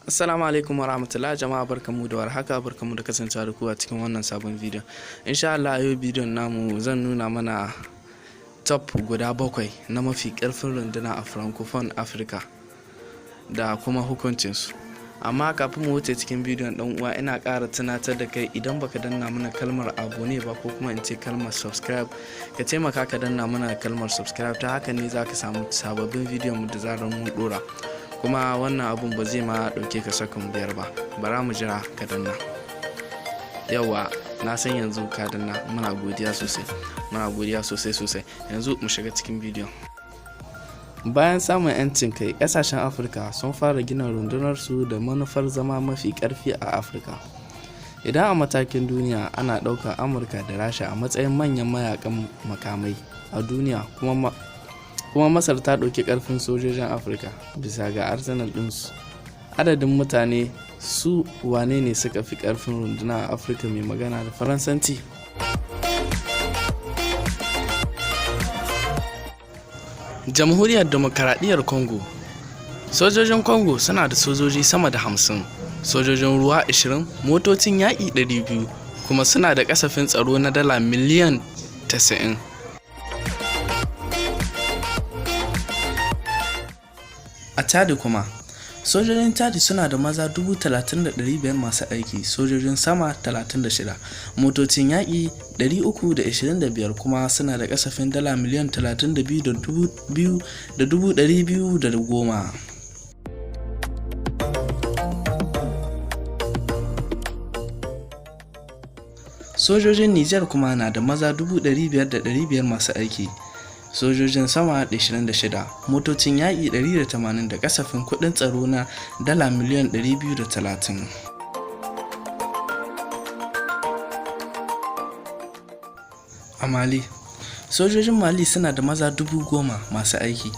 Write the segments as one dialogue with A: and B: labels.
A: Assalamu alaikum warahmatullahi jama'a, barkamu da warhaka, barkamu da kasancewa da ku a cikin wannan sabon bidiyon. Insha Allah a yau bidiyon namu zan nuna mana top guda 7 na mafi karfin runduna a Francophone Africa da kuma hukuncinsu. Amma kafin mu wuce cikin bidiyon dan uwa, ina ƙara tunatar da kai idan baka danna mana kalmar abone ba ko kuma in ce kalmar subscribe, ka taimaka ka danna mana kalmar subscribe, ta haka ne zaka samu sababbin bidiyon mu da zarar mun dora. Kuma wannan abun ba zai ma dauke ka sakon 5 ba, bara mu jira ka danna. Yawa na san yanzu ka danna, muna godiya sosai. Yanzu mu shiga cikin bidiyon. Bayan samun 'yancin kai, kasashen Afirka sun fara gina rundunarsu da manufar zama mafi karfi a Afirka. Idan a matakin duniya ana ɗaukar Amurka da Rasha a matsayin manyan mayakan makamai a duniya, kuma Masar ta ɗauki ƙarfin sojojin Afirka bisa ga arsenal ɗinsu. Adadin mutane su wane ne suka fi ƙarfin runduna a Afirka mai magana da Faransanci? Jamhuriyar Demokaradiyyar Congo. Sojojin Congo suna da sojoji sama da 50, sojojin ruwa 20, motocin yaƙi 200, kuma suna da kasafin tsaro na dala miliyan 90. A Chad kuma, sojojin Chad suna da maza 30,500 masu aiki, sojojin sama 36, motocin yaƙi 325, kuma suna da kasafin dala miliyan 32,210. Sojojin Niger kuma na da maza 500,500 masu aiki, sojojin sama 26, motocin yaƙi 180, da kasafin kuɗin tsaro na dala miliyan 230. A Mali, sojojin Mali suna da maza 10,000 masu aiki,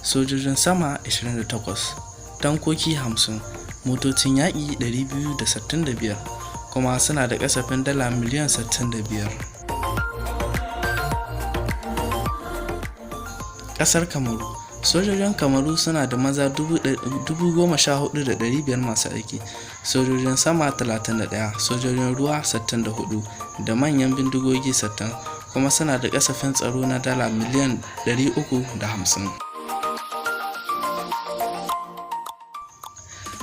A: sojojin sama 28, tankoki 50, motocin yaƙi 265, kuma suna da kasafin dala miliyan 65. Ƙasar Kamaru, sojojin Kamaru suna da maza 14,500 masu aiki, sojojin sama 31, sojojin ruwa 64, da manyan bindigogi 60, kuma suna da kasafin tsaro na dala miliyan 350.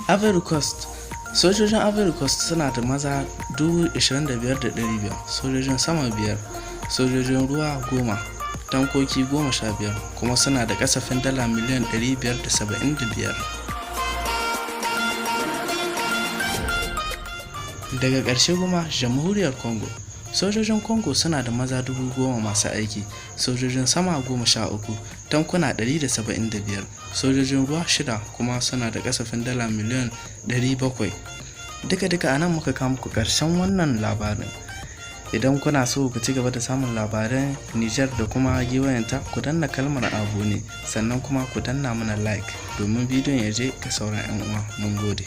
A: Ivory Coast, sojojin Ivory Coast suna da maza 25,500, sojojin sama 5, sojojin ruwa 10, tankoki 15, kuma suna da kasafin dala miliyan 575. Daga ƙarshe kuma, Jamhuriyar Congo. Sojojin Congo suna da maza 10,000 masu aiki, sojojin sama 13, tankuna 175, sojojin ruwa 6, kuma suna da kasafin dala miliyan 700. Duka anan muka kawo muku ƙarshen wannan labarin. Idan kuna so ku ci gaba da samun labaran Niger da kuma gewayenta, ku danna kalmar abone, sannan kuma ku danna mana like domin bidiyon ya je ga sauran 'yan uwa. Mun gode.